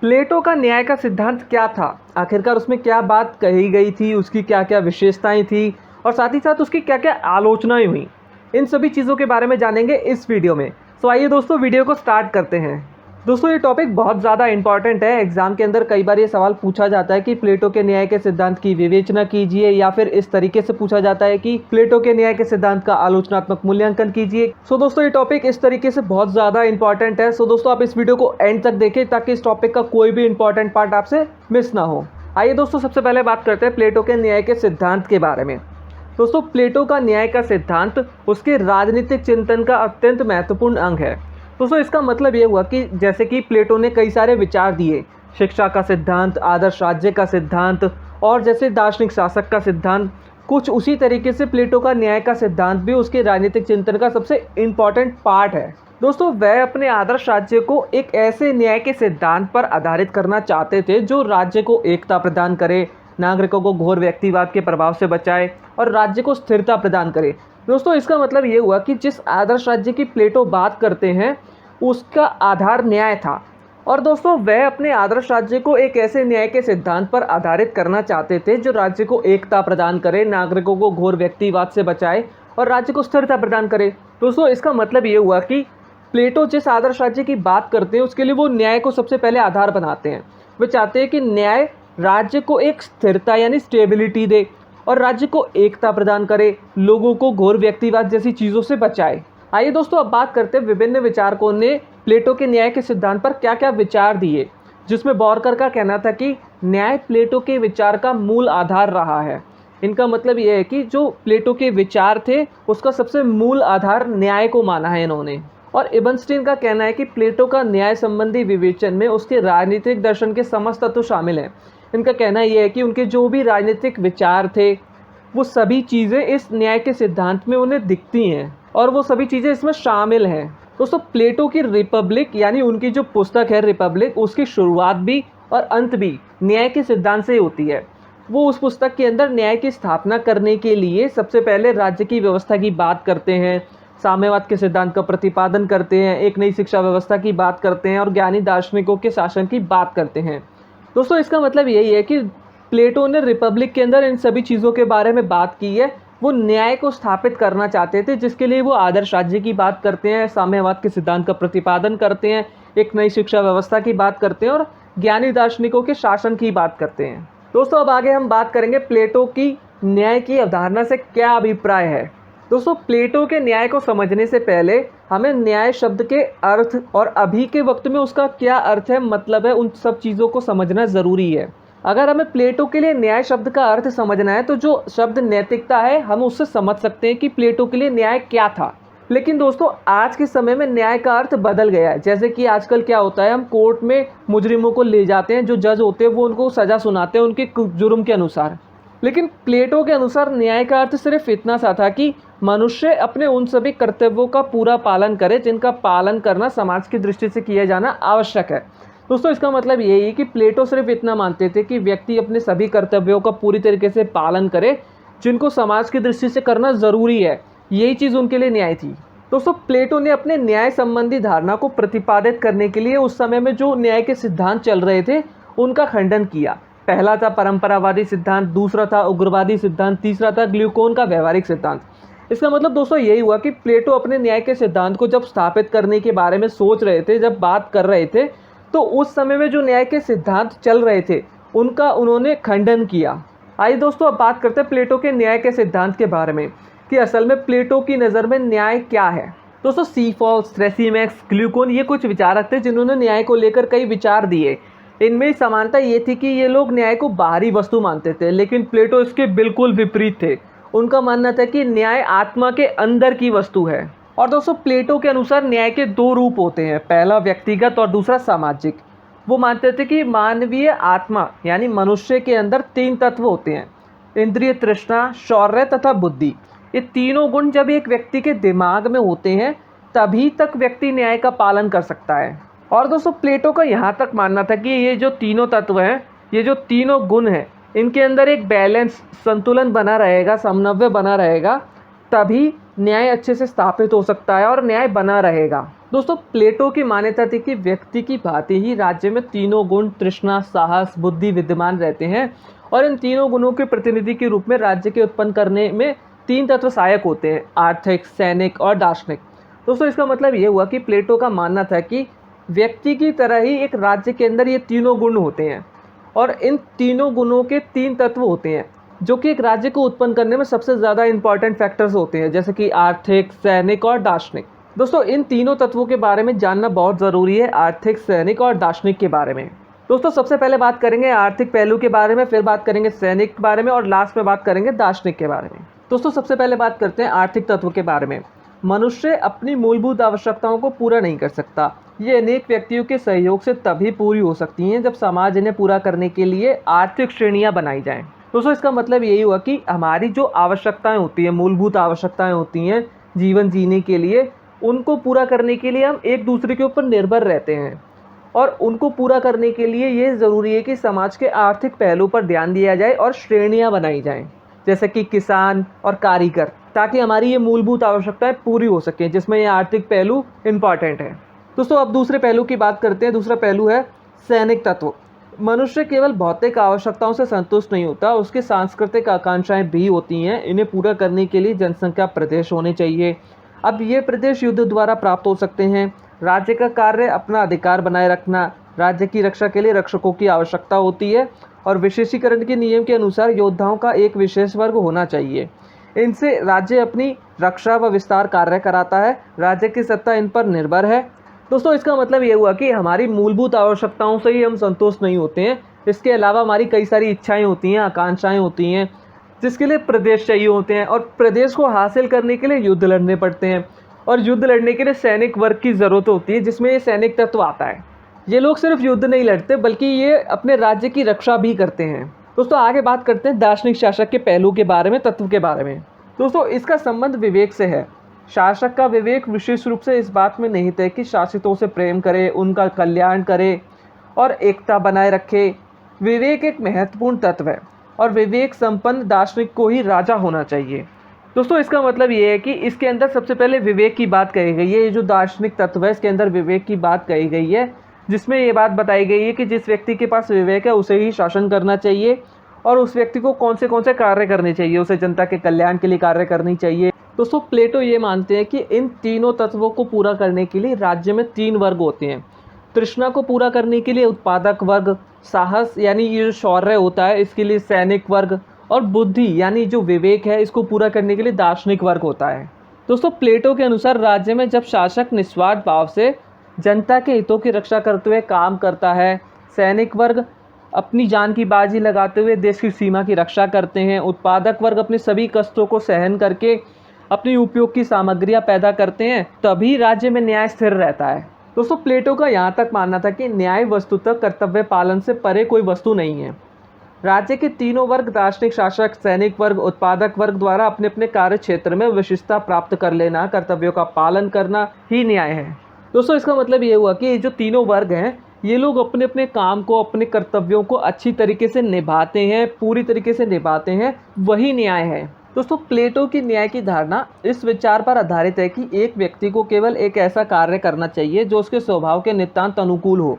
प्लेटो का न्याय का सिद्धांत क्या था? आखिरकार उसमें क्या बात कही गई थी, उसकी क्या-क्या विशेषताएँ थी और साथ ही साथ उसकी क्या-क्या आलोचनाएँ हुईं? इन सभी चीज़ों के बारे में जानेंगे इस वीडियो में। तो आइए दोस्तों वीडियो को स्टार्ट करते हैं। दोस्तों ये टॉपिक बहुत ज़्यादा इम्पॉर्टेंट है। एग्ज़ाम के अंदर कई बार ये सवाल पूछा जाता है कि प्लेटो के न्याय के सिद्धांत की विवेचना कीजिए, या फिर इस तरीके से पूछा जाता है कि प्लेटो के न्याय के सिद्धांत का आलोचनात्मक मूल्यांकन कीजिए। सो दोस्तों ये टॉपिक इस तरीके से बहुत ज़्यादा इंपॉर्टेंट है। सो दोस्तों आप इस वीडियो को एंड तक देखें ताकि इस टॉपिक का कोई भी इंपॉर्टेंट पार्ट आपसे मिस ना हो। आइए दोस्तों सबसे पहले बात करते हैं प्लेटो के न्याय के सिद्धांत के बारे में। दोस्तों प्लेटो का न्याय का सिद्धांत उसके राजनीतिक चिंतन का अत्यंत महत्वपूर्ण अंग है। दोस्तों इसका मतलब ये हुआ कि जैसे कि प्लेटो ने कई सारे विचार दिए, शिक्षा का सिद्धांत, आदर्श राज्य का सिद्धांत और जैसे दार्शनिक शासक का सिद्धांत, कुछ उसी तरीके से प्लेटो का न्याय का सिद्धांत भी उसके राजनीतिक चिंतन का सबसे इम्पॉर्टेंट पार्ट है। दोस्तों वह अपने आदर्श राज्य को एक ऐसे न्याय के सिद्धांत पर आधारित करना चाहते थे जो राज्य को एकता प्रदान करे, नागरिकों को घोर व्यक्तिवाद के प्रभाव से बचाए और राज्य को स्थिरता प्रदान करे। दोस्तों इसका मतलब ये हुआ कि जिस आदर्श राज्य की प्लेटो बात करते हैं उसका आधार न्याय था, और दोस्तों वह अपने आदर्श राज्य को एक ऐसे न्याय के सिद्धांत पर आधारित करना चाहते थे जो राज्य को एकता प्रदान करे, नागरिकों को घोर व्यक्तिवाद से बचाए और राज्य को स्थिरता प्रदान करे। दोस्तों इसका मतलब ये हुआ कि प्लेटो जिस आदर्श राज्य की बात करते हैं उसके लिए वो न्याय को सबसे पहले आधार बनाते हैं। वे चाहते हैं कि न्याय राज्य को एक स्थिरता यानी स्टेबिलिटी दे और राज्य को एकता प्रदान करे, लोगों को घोर व्यक्तिवाद जैसी चीज़ों से बचाए। आइए दोस्तों अब बात करते हैं विभिन्न विचारकों ने प्लेटो के न्याय के सिद्धांत पर क्या क्या विचार दिए, जिसमें बॉरकर का कहना था कि न्याय प्लेटो के विचार का मूल आधार रहा है। इनका मतलब यह है कि जो प्लेटो के विचार थे उसका सबसे मूल आधार न्याय को माना है इन्होंने। और इबनस्टीन का कहना है कि प्लेटो का न्याय संबंधी विवेचन में उसके राजनीतिक दर्शन के समस्त तत्व शामिल हैं। इनका कहना यह है कि उनके जो भी राजनीतिक विचार थे वो सभी चीज़ें इस न्याय के सिद्धांत में उन्हें दिखती हैं और वो सभी चीज़ें इसमें शामिल हैं। दोस्तों प्लेटो की रिपब्लिक यानी उनकी जो पुस्तक है रिपब्लिक, उसकी शुरुआत भी और अंत भी न्याय के सिद्धांत से ही होती है। वो उस पुस्तक के अंदर न्याय की स्थापना करने के लिए सबसे पहले राज्य की व्यवस्था की बात करते हैं, साम्यवाद के सिद्धांत का प्रतिपादन करते हैं, एक नई शिक्षा व्यवस्था की बात करते हैं और ज्ञानी दार्शनिकों के शासन की बात करते हैं। दोस्तों इसका मतलब यही है कि प्लेटो ने रिपब्लिक के अंदर इन सभी चीज़ों के बारे में बात की है। वो न्याय को स्थापित करना चाहते थे जिसके लिए वो आदर्श राज्य की बात करते हैं, साम्यवाद के सिद्धांत का प्रतिपादन करते हैं, एक नई शिक्षा व्यवस्था की बात करते हैं और ज्ञानी दार्शनिकों के शासन की बात करते हैं। दोस्तों अब आगे हम बात करेंगे प्लेटो की न्याय की अवधारणा से क्या अभिप्राय है। दोस्तों प्लेटो के न्याय को समझने से पहले हमें न्याय शब्द के अर्थ और अभी के वक्त में उसका क्या अर्थ है, मतलब है, उन सब चीज़ों को समझना ज़रूरी है। अगर हमें प्लेटो के लिए न्याय शब्द का अर्थ समझना है तो जो शब्द नैतिकता है हम उससे समझ सकते हैं कि प्लेटो के लिए न्याय क्या था। लेकिन दोस्तों आज के समय में न्याय का अर्थ बदल गया है। जैसे कि आजकल क्या होता है, हम कोर्ट में मुजरिमों को ले जाते हैं, जो जज होते हैं वो उनको सज़ा सुनाते हैं उनके जुर्म के अनुसार। लेकिन प्लेटो के अनुसार न्याय का अर्थ सिर्फ इतना सा था कि मनुष्य अपने उन सभी कर्तव्यों का पूरा पालन करे जिनका पालन करना समाज की दृष्टि से किया जाना आवश्यक है। दोस्तों इसका मतलब यही है कि प्लेटो सिर्फ इतना मानते थे कि व्यक्ति अपने सभी कर्तव्यों का पूरी तरीके से पालन करे जिनको समाज की दृष्टि से करना ज़रूरी है। यही चीज़ उनके लिए न्याय थी। दोस्तों प्लेटो ने अपने न्याय संबंधी धारणा को प्रतिपादित करने के लिए उस समय में जो न्याय के सिद्धांत चल रहे थे उनका खंडन किया। पहला था परंपरावादी सिद्धांत, दूसरा था उग्रवादी सिद्धांत, तीसरा था ग्लूकोन का व्यवहारिक सिद्धांत। इसका मतलब दोस्तों यही हुआ कि प्लेटो अपने न्याय के सिद्धांत को जब स्थापित करने के बारे में सोच रहे थे, जब बात कर रहे थे, तो उस समय में जो न्याय के सिद्धांत चल रहे थे उनका उन्होंने खंडन किया। आइए दोस्तों अब बात करते हैं प्लेटो के न्याय के सिद्धांत के बारे में कि असल में प्लेटो की नज़र में न्याय क्या है। दोस्तों सीफॉक्स, थ्रेसिमैक्स, ग्लूकोन ये कुछ विचारक थे जिन्होंने न्याय को लेकर कई विचार दिए। इनमें समानता ये थी कि ये लोग न्याय को बाहरी वस्तु मानते थे, लेकिन प्लेटो इसके बिल्कुल विपरीत थे। उनका मानना था कि न्याय आत्मा के अंदर की वस्तु है। और दोस्तों प्लेटो के अनुसार न्याय के दो रूप होते हैं, पहला व्यक्तिगत और दूसरा सामाजिक। वो मानते थे कि मानवीय आत्मा यानी मनुष्य के अंदर तीन तत्व होते हैं, इंद्रिय तृष्णा, शौर्य तथा बुद्धि। ये तीनों गुण जब एक व्यक्ति के दिमाग में होते हैं तभी तक व्यक्ति न्याय का पालन कर सकता है। और दोस्तों प्लेटो का यहाँ तक मानना था कि ये जो तीनों तत्व हैं, ये जो तीनों गुण हैं, इनके अंदर एक बैलेंस, संतुलन बना रहेगा, समन्वय बना रहेगा, तभी न्याय अच्छे से स्थापित हो सकता है और न्याय बना रहेगा। दोस्तों प्लेटो की मान्यता थी कि व्यक्ति की भांति ही राज्य में तीनों गुण तृष्णा, साहस, बुद्धि विद्यमान रहते हैं और इन तीनों गुणों के प्रतिनिधि के रूप में राज्य के उत्पन्न करने में तीन तत्व सहायक होते हैं: आर्थिक, सैनिक और दार्शनिक। दोस्तों इसका मतलब ये हुआ कि प्लेटो का मानना था कि व्यक्ति की तरह ही एक राज्य के अंदर ये तीनों गुण होते हैं और इन तीनों गुणों के तीन तत्व होते हैं जो कि एक राज्य को उत्पन्न करने में सबसे ज़्यादा इंपॉर्टेंट फैक्टर्स होते हैं, जैसे कि आर्थिक, सैनिक और दार्शनिक। दोस्तों इन तीनों तत्वों के बारे में जानना बहुत ज़रूरी है, आर्थिक, सैनिक और दार्शनिक के बारे में। दोस्तों सबसे पहले बात करेंगे आर्थिक पहलू के बारे में, फिर बात करेंगे सैनिक के बारे में और लास्ट में बात करेंगे दार्शनिक के बारे में। दोस्तों सबसे पहले बात करते हैं आर्थिक तत्व के बारे में। मनुष्य अपनी मूलभूत आवश्यकताओं को पूरा नहीं कर सकता। ये अनेक व्यक्तियों के सहयोग से तभी पूरी हो सकती हैं जब समाज इन्हें पूरा करने के लिए आर्थिक श्रेणियां बनाई जाएं। दोस्तों इसका मतलब यही हुआ कि हमारी जो आवश्यकताएं होती हैं, मूलभूत आवश्यकताएं होती हैं जीवन जीने के लिए, उनको पूरा करने के लिए हम एक दूसरे के ऊपर निर्भर रहते हैं और उनको पूरा करने के लिए ये ज़रूरी है कि समाज के आर्थिक पहलू पर ध्यान दिया जाए और श्रेणियां बनाई जाएं, जैसे कि किसान और कारीगर, ताकि हमारी ये मूलभूत आवश्यकताएं पूरी हो सकें, जिसमें ये आर्थिक पहलू इम्पॉर्टेंट है। दोस्तों अब दूसरे पहलू की बात करते हैं। दूसरा पहलू है सैनिक तत्व। मनुष्य केवल भौतिक आवश्यकताओं से संतुष्ट नहीं होता, उसकी सांस्कृतिक आकांक्षाएं भी होती हैं। इन्हें पूरा करने के लिए जनसंख्या प्रदेश होने चाहिए। अब ये प्रदेश युद्ध द्वारा प्राप्त हो सकते हैं। राज्य का कार्य अपना अधिकार बनाए रखना, राज्य की रक्षा के लिए रक्षकों की आवश्यकता होती है और विशेषीकरण के नियम के अनुसार योद्धाओं का एक विशेष वर्ग होना चाहिए। इनसे राज्य अपनी रक्षा व विस्तार कार्य कराता है। राज्य की सत्ता इन पर निर्भर है। दोस्तों इसका मतलब ये हुआ कि हमारी मूलभूत आवश्यकताओं से ही हम संतुष्ट नहीं होते हैं। इसके अलावा हमारी कई सारी इच्छाएं होती हैं, आकांक्षाएं होती हैं, जिसके लिए प्रदेश चाहिए होते हैं और प्रदेश को हासिल करने के लिए युद्ध लड़ने पड़ते हैं और युद्ध लड़ने के लिए सैनिक वर्ग की ज़रूरत होती है, जिसमें ये सैनिक तत्व आता है। ये लोग सिर्फ युद्ध नहीं लड़ते बल्कि ये अपने राज्य की रक्षा भी करते हैं। दोस्तों आगे बात करते हैं दार्शनिक शासक के पहलू के बारे में, तत्व के बारे में। दोस्तों इसका संबंध विवेक से है। शासक का विवेक विशेष रूप से इस बात में निहित है कि शासितों से प्रेम करे, उनका कल्याण करे और एकता बनाए रखे। विवेक एक महत्वपूर्ण तत्व है और विवेक संपन्न दार्शनिक को ही राजा होना चाहिए। दोस्तों इसका मतलब ये है कि इसके अंदर सबसे पहले विवेक की बात कही गई है। ये जो दार्शनिक तत्व है इसके अंदर विवेक की बात कही गई है, जिसमें ये बात बताई गई है कि जिस व्यक्ति के पास विवेक है उसे ही शासन करना चाहिए और उस व्यक्ति को कौन से कार्य करने चाहिए, उसे जनता के कल्याण के लिए कार्य करनी चाहिए। दोस्तों प्लेटो ये मानते हैं कि इन तीनों तत्वों को पूरा करने के लिए राज्य में तीन वर्ग होते हैं। तृष्णा को पूरा करने के लिए उत्पादक वर्ग, साहस यानी ये जो शौर्य होता है इसके लिए सैनिक वर्ग और बुद्धि यानी जो विवेक है इसको पूरा करने के लिए दार्शनिक वर्ग होता है। दोस्तों प्लेटो के अनुसार राज्य में जब शासक निस्वार्थ भाव से जनता के हितों की रक्षा करते हुए काम करता है, सैनिक वर्ग अपनी जान की बाजी लगाते हुए देश की सीमा की रक्षा करते हैं, उत्पादक वर्ग अपने सभी कष्टों को सहन करके अपनी उपयोग की सामग्रियां पैदा करते हैं, तभी राज्य में न्याय स्थिर रहता है। दोस्तों प्लेटो का यहाँ तक मानना था कि न्याय वस्तुतः कर्तव्य पालन से परे कोई वस्तु नहीं है। राज्य के तीनों वर्ग दार्शनिक शासक, सैनिक वर्ग, उत्पादक वर्ग द्वारा अपने अपने कार्य क्षेत्र में विशिष्टता प्राप्त कर लेना, कर्तव्यों का पालन करना ही न्याय है। दोस्तों इसका मतलब ये हुआ कि ये जो तीनों वर्ग हैं ये लोग अपने अपने काम को, अपने कर्तव्यों को अच्छी तरीके से निभाते हैं, पूरी तरीके से निभाते हैं, वही न्याय है। दोस्तों प्लेटो की न्याय की धारणा इस विचार पर आधारित है कि एक व्यक्ति को केवल एक ऐसा कार्य करना चाहिए जो उसके स्वभाव के नितांत अनुकूल हो।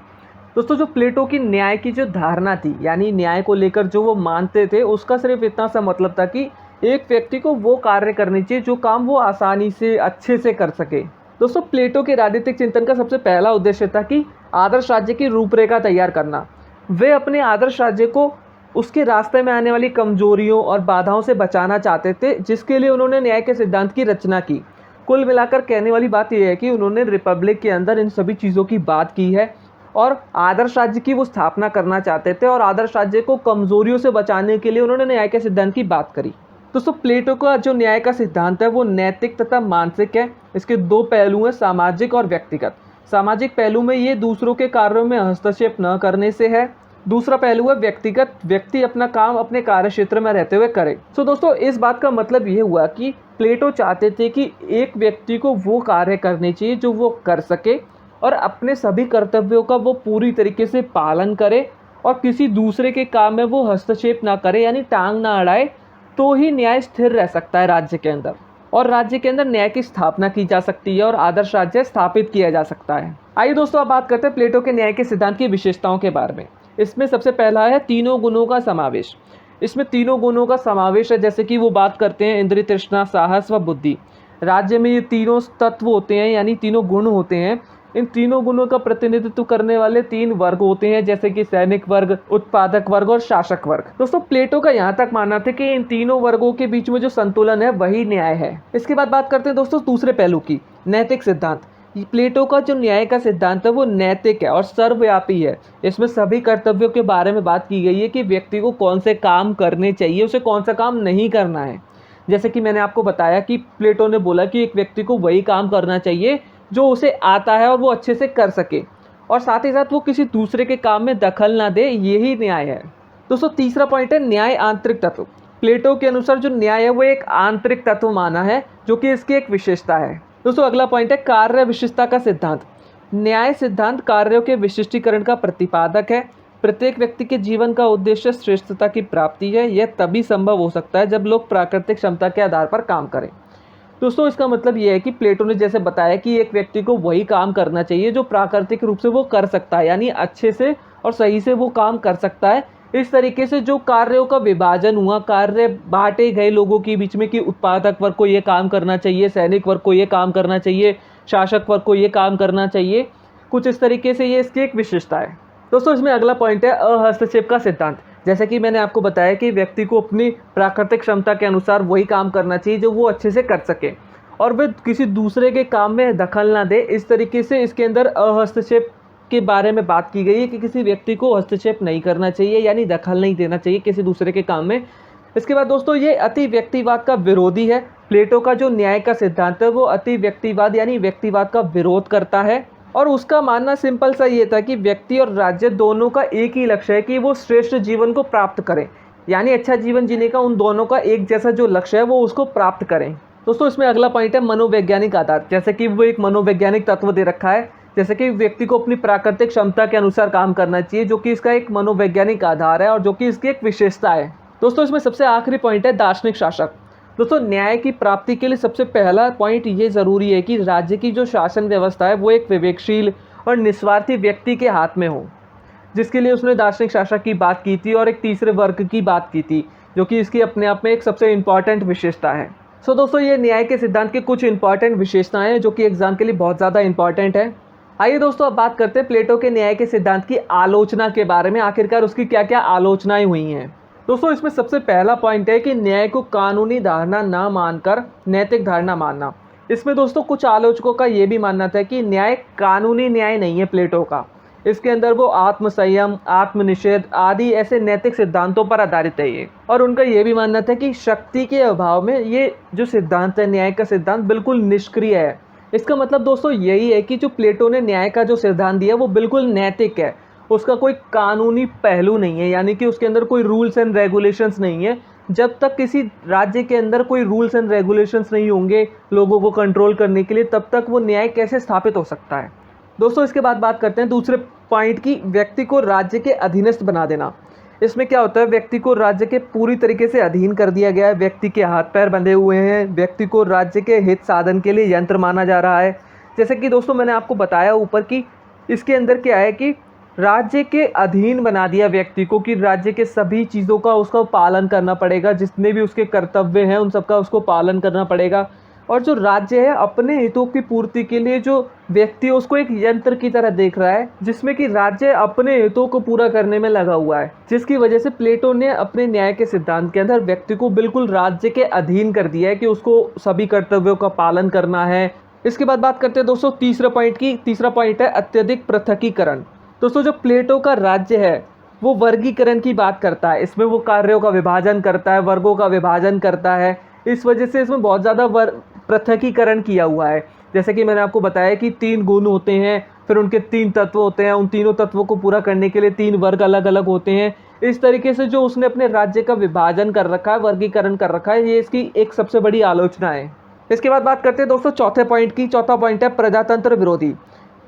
दोस्तों जो प्लेटो की न्याय की जो धारणा थी, यानी न्याय को लेकर जो वो मानते थे, उसका सिर्फ इतना सा मतलब था कि एक व्यक्ति को वो कार्य करनी चाहिए जो काम वो आसानी से अच्छे से कर सके। दोस्तों प्लेटो के राजनीतिक चिंतन का सबसे पहला उद्देश्य था कि आदर्श राज्य की रूपरेखा तैयार करना। वे अपने आदर्श राज्य को उसके रास्ते में आने वाली कमजोरियों और बाधाओं से बचाना चाहते थे, जिसके लिए उन्होंने न्याय के सिद्धांत की रचना की। कुल मिलाकर कहने वाली बात यह है कि उन्होंने रिपब्लिक के अंदर इन सभी चीज़ों की बात की है और आदर्श राज्य की वो स्थापना करना चाहते थे और आदर्श राज्य को कमजोरियों से बचाने के लिए उन्होंने न्याय के सिद्धांत की बात करी। दोस्तों प्लेटो का जो न्याय का सिद्धांत है वो नैतिक तथा मानसिक है। इसके दो पहलू हैं, सामाजिक और व्यक्तिगत। सामाजिक पहलू में ये दूसरों के कार्यों में हस्तक्षेप न करने से है। दूसरा पहलू है व्यक्तिगत, व्यक्ति अपना काम अपने कार्य क्षेत्र में रहते हुए करे। तो दोस्तों इस बात का मतलब ये हुआ कि प्लेटो चाहते थे कि एक व्यक्ति को वो कार्य करने चाहिए जो वो कर सके और अपने सभी कर्तव्यों का वो पूरी तरीके से पालन करे और किसी दूसरे के काम में वो हस्तक्षेप ना करे, यानी टांग ना अड़ाए, तो ही न्याय स्थिर रह सकता है राज्य के अंदर। और राज्य के अंदर न्याय की स्थापना की जा सकती है और आदर्श राज्य स्थापित किया जा सकता है। आइए दोस्तों, अब बात करते हैं प्लेटो के न्याय के सिद्धांत की विशेषताओं के बारे में। इसमें सबसे पहला है तीनों गुणों का समावेश। इसमें तीनों गुणों का समावेश है, जैसे कि वो बात करते हैं इंद्रिय तृष्णा, साहस व बुद्धि। राज्य में ये तीनों तत्व होते हैं, यानी तीनों गुण होते हैं। इन तीनों गुणों का प्रतिनिधित्व करने वाले 3 वर्ग होते हैं, जैसे कि सैनिक वर्ग, उत्पादक वर्ग और शासक वर्ग। दोस्तों, प्लेटो का यहाँ तक मानना था कि इन तीनों वर्गों के बीच में जो संतुलन है वही न्याय है। इसके बाद बात करते हैं दोस्तों दूसरे पहलू की, नैतिक सिद्धांत। प्लेटो का जो न्याय का सिद्धांत है वो नैतिक है और सर्वव्यापी है। इसमें सभी कर्तव्यों के बारे में बात की गई है कि व्यक्ति को कौन से काम करने चाहिए, उसे कौन सा काम नहीं करना है। जैसे कि मैंने आपको बताया कि प्लेटो ने बोला कि एक व्यक्ति को वही काम करना चाहिए जो उसे आता है और वो अच्छे से कर सके, और साथ ही साथ वो किसी दूसरे के काम में दखल ना दे, यही न्याय है। दोस्तों, तीसरा पॉइंट है न्याय आंतरिक तत्व। प्लेटो के अनुसार जो न्याय है वो एक आंतरिक तत्व माना है, जो कि इसकी एक विशेषता है। दोस्तों, अगला पॉइंट है कार्य विशिष्टता का सिद्धांत। न्याय सिद्धांत कार्यों के विशिष्टीकरण का प्रतिपादक है। प्रत्येक व्यक्ति के जीवन का उद्देश्य श्रेष्ठता की प्राप्ति है। यह तभी संभव हो सकता है जब लोग प्राकृतिक क्षमता के आधार पर काम करें। दोस्तों, इसका मतलब यह है कि प्लेटो ने जैसे बताया कि एक व्यक्ति को वही काम करना चाहिए जो प्राकृतिक रूप से वो कर सकता है, यानी अच्छे से और सही से वो काम कर सकता है। इस तरीके से जो कार्यों का विभाजन हुआ, कार्य बांटे गए लोगों के बीच में कि उत्पादक वर्ग को ये काम करना चाहिए, सैनिक वर्ग को ये काम करना चाहिए, शासक वर्ग को ये काम करना चाहिए, कुछ इस तरीके से ये इसकी एक विशेषता है। दोस्तों, इसमें अगला पॉइंट है अहस्तक्षेप का सिद्धांत। जैसे कि मैंने आपको बताया कि व्यक्ति को अपनी प्राकृतिक क्षमता के अनुसार वही काम करना चाहिए जो वो अच्छे से कर सके, और वह किसी दूसरे के काम में दखल ना दे। इस तरीके से इसके अंदर अहस्तक्षेप के बारे में बात की गई है कि किसी व्यक्ति को हस्तक्षेप नहीं करना चाहिए, यानी दखल नहीं देना चाहिए किसी दूसरे के काम में। इसके बाद दोस्तों, ये अति व्यक्तिवाद का विरोधी है। प्लेटो का जो न्याय का सिद्धांत है वो अति व्यक्तिवाद यानी व्यक्तिवाद का विरोध करता है, और उसका मानना सिंपल सा ये था कि व्यक्ति और राज्य दोनों का एक ही लक्ष्य है कि वो श्रेष्ठ जीवन को प्राप्त करें, यानी अच्छा जीवन जीने का उन दोनों का एक जैसा जो लक्ष्य है वो उसको प्राप्त करें। दोस्तों, इसमें अगला पॉइंट है मनोवैज्ञानिक आधार। जैसे कि वो एक मनोवैज्ञानिक तत्व दे रखा है, जैसे कि व्यक्ति को अपनी प्राकृतिक क्षमता के अनुसार काम करना चाहिए, जो कि इसका एक मनोवैज्ञानिक आधार है और जो कि इसकी एक विशेषता है। दोस्तों, इसमें सबसे आखिरी पॉइंट है दार्शनिक शासक। दोस्तों, न्याय की प्राप्ति के लिए सबसे पहला पॉइंट ये ज़रूरी है कि राज्य की जो शासन व्यवस्था है वो एक विवेकशील और निस्वार्थी व्यक्ति के हाथ में हो, जिसके लिए उसने दार्शनिक शासक की बात की थी और एक तीसरे वर्ग की बात की थी, जो कि इसकी अपने आप में एक सबसे इम्पॉर्टेंट विशेषता है। सो दोस्तों, ये न्याय के सिद्धांत की कुछ इंपॉर्टेंट विशेषताएं हैं जो कि एग्जाम के लिए बहुत ज़्यादा इंपॉर्टेंट है। आइए दोस्तों, अब बात करते हैं प्लेटो के न्याय के सिद्धांत की आलोचना के बारे में। आखिरकार उसकी क्या क्या आलोचनाएं हुई हैं। दोस्तों, इसमें सबसे पहला पॉइंट है कि न्याय को कानूनी धारणा ना मानकर नैतिक धारणा मानना। इसमें दोस्तों कुछ आलोचकों का ये भी मानना था कि न्याय कानूनी न्याय नहीं है प्लेटो का। इसके अंदर वो आत्मसंयम, आत्मनिषेध आदि ऐसे नैतिक सिद्धांतों पर आधारित है ये। और उनका ये भी मानना था कि शक्ति के अभाव में ये जो सिद्धांत है, न्याय का सिद्धांत, बिल्कुल निष्क्रिय है। इसका मतलब दोस्तों यही है कि जो प्लेटो ने न्याय का जो सिद्धांत दिया वो बिल्कुल नैतिक है, उसका कोई कानूनी पहलू नहीं है, यानी कि उसके अंदर कोई रूल्स एंड रेगुलेशंस नहीं है। जब तक किसी राज्य के अंदर कोई रूल्स एंड रेगुलेशंस नहीं होंगे लोगों को कंट्रोल करने के लिए, तब तक वो न्याय कैसे स्थापित हो सकता है। दोस्तों, इसके बाद बात करते हैं दूसरे पॉइंट की, व्यक्ति को राज्य के अधीनस्थ बना देना। इसमें क्या होता है, व्यक्ति को राज्य के पूरी तरीके से अधीन कर दिया गया है, व्यक्ति के हाथ पैर बंधे हुए हैं, व्यक्ति को राज्य के हित साधन के लिए यंत्र माना जा रहा है। जैसे कि दोस्तों मैंने आपको बताया ऊपर कि इसके अंदर क्या है कि राज्य के अधीन बना दिया व्यक्ति को, कि राज्य के सभी चीज़ों का उसका पालन करना पड़ेगा, जितने भी उसके कर्तव्य हैं उन सबका उसको पालन करना पड़ेगा। और जो राज्य है अपने हितों की पूर्ति के लिए जो व्यक्ति है उसको एक यंत्र की तरह देख रहा है, जिसमें कि राज्य अपने हितों को पूरा करने में लगा हुआ है, जिसकी वजह से प्लेटो ने अपने न्याय के सिद्धांत के अंदर व्यक्ति को बिल्कुल राज्य के अधीन कर दिया है कि उसको सभी कर्तव्यों का पालन करना है। इसके बाद बात करते हैं दोस्तों तीसरा पॉइंट की। तीसरा पॉइंट है अत्यधिक पृथकीकरण। दोस्तों, जो प्लेटो का राज्य है वो वर्गीकरण की बात करता है, इसमें वो कार्यों का विभाजन करता है, वर्गों का विभाजन करता है। इस वजह से इसमें बहुत ज़्यादा पृथकीकरण किया हुआ है। जैसे कि मैंने आपको बताया कि 3 गुण होते हैं, फिर उनके 3 तत्व होते हैं, उन तीनों तत्वों को पूरा करने के लिए 3 वर्ग अलग अलग होते हैं। इस तरीके से जो उसने अपने राज्य का विभाजन कर रखा है, वर्गीकरण कर रखा है, ये इसकी एक सबसे बड़ी आलोचना है। इसके बाद बात करते हैं दोस्तों चौथे पॉइंट की। चौथा पॉइंट है प्रजातंत्र विरोधी।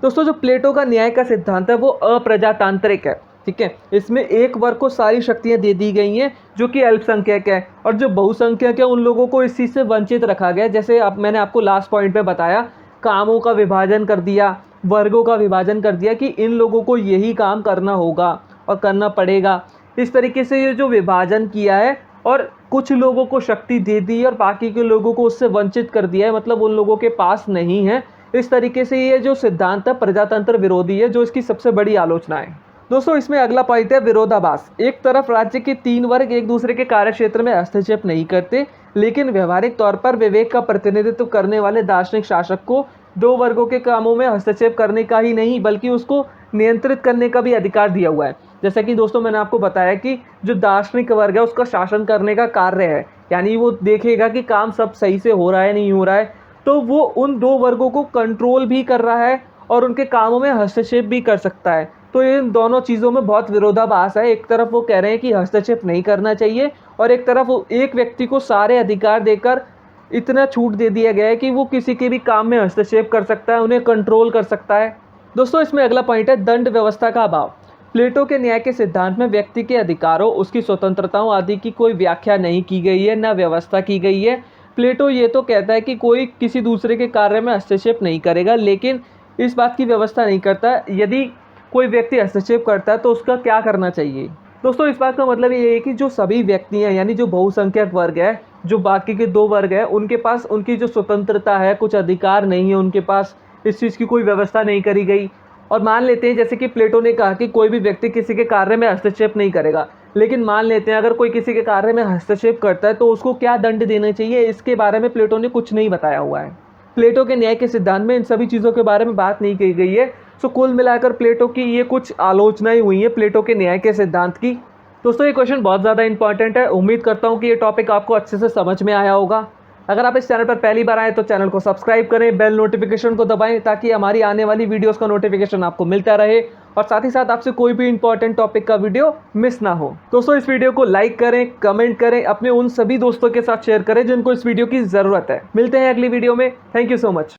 दोस्तों, जो प्लेटो का न्याय का सिद्धांत है वो अप्रजातांत्रिक है, ठीक है। इसमें एक वर्ग को सारी शक्तियाँ दे दी गई हैं जो कि अल्पसंख्यक है, और जो बहुसंख्यक है उन लोगों को इस चीज़ से वंचित रखा गया है। जैसे मैंने आपको लास्ट पॉइंट पे बताया, कामों का विभाजन कर दिया, वर्गों का विभाजन कर दिया कि इन लोगों को यही काम करना होगा और करना पड़ेगा। इस तरीके से ये जो विभाजन किया है और कुछ लोगों को शक्ति दे दी और बाकी के लोगों को उससे वंचित कर दिया है, मतलब उन लोगों के पास नहीं है। इस तरीके से ये जो सिद्धांत है प्रजातंत्र विरोधी है, जो इसकी सबसे बड़ी आलोचना है। दोस्तों इसमें अगला पॉइंट है विरोधाभास। एक तरफ राज्य के 3 वर्ग एक दूसरे के कार्य क्षेत्र में हस्तक्षेप नहीं करते, लेकिन व्यवहारिक तौर पर विवेक का प्रतिनिधित्व करने वाले दार्शनिक शासक को 2 वर्गों के कामों में हस्तक्षेप करने का ही नहीं बल्कि उसको नियंत्रित करने का भी अधिकार दिया हुआ है। जैसा कि दोस्तों मैंने आपको बताया कि जो दार्शनिक वर्ग है उसका शासन करने का कार्य है, यानी वो देखेगा कि काम सब सही से हो रहा है नहीं हो रहा है, तो वो उन 2 वर्गों को कंट्रोल भी कर रहा है और उनके कामों में हस्तक्षेप भी कर सकता है। तो इन दोनों चीज़ों में बहुत विरोधाभास है। एक तरफ वो कह रहे हैं कि हस्तक्षेप नहीं करना चाहिए, और एक तरफ एक व्यक्ति को सारे अधिकार देकर इतना छूट दे दिया गया है कि वो किसी के भी काम में हस्तक्षेप कर सकता है, उन्हें कंट्रोल कर सकता है। दोस्तों इसमें अगला पॉइंट है दंड व्यवस्था का अभाव। प्लेटो के न्याय के सिद्धांत में व्यक्ति के अधिकारों, उसकी स्वतंत्रताओं आदि की कोई व्याख्या नहीं की गई है, न व्यवस्था की गई है। प्लेटो ये तो कहता है कि कोई किसी दूसरे के कार्य में हस्तक्षेप नहीं करेगा, लेकिन इस बात की व्यवस्था नहीं करता यदि कोई व्यक्ति हस्तक्षेप करता है तो उसका क्या करना चाहिए। दोस्तों इस बात का मतलब ये है कि जो सभी व्यक्ति हैं, यानी जो बहुसंख्यक वर्ग है, जो बाकी के 2 वर्ग हैं, उनके पास उनकी जो स्वतंत्रता है, कुछ अधिकार नहीं है उनके पास, इस चीज़ की कोई व्यवस्था नहीं करी गई। और मान लेते हैं जैसे कि प्लेटो ने कहा कि कोई भी व्यक्ति किसी के कार्य में हस्तक्षेप नहीं करेगा, लेकिन मान लेते हैं अगर कोई किसी के कार्य में हस्तक्षेप करता है तो उसको क्या दंड देना चाहिए, इसके बारे में प्लेटो ने कुछ नहीं बताया हुआ है। प्लेटो के न्याय के सिद्धांत में इन सभी चीज़ों के बारे में बात नहीं की गई है। सो कुल मिलाकर प्लेटो की ये कुछ आलोचनाएं हुई हैं प्लेटो के न्याय के सिद्धांत की। दोस्तों ये क्वेश्चन बहुत ज़्यादा इंपॉर्टेंट है। उम्मीद करता हूँ कि ये टॉपिक आपको अच्छे से समझ में आया होगा। अगर आप इस चैनल पर पहली बार आए तो चैनल को सब्सक्राइब करें, बेल नोटिफिकेशन को दबाएं ताकि हमारी आने वाली वीडियोस का नोटिफिकेशन आपको मिलता रहे, और साथ ही साथ आपसे कोई भी इंपॉर्टेंट टॉपिक का वीडियो मिस ना हो। दोस्तों इस वीडियो को लाइक करें, कमेंट करें, अपने उन सभी दोस्तों के साथ शेयर करें जिनको इस वीडियो की ज़रूरत है। मिलते हैं अगली वीडियो में। Thank you so much.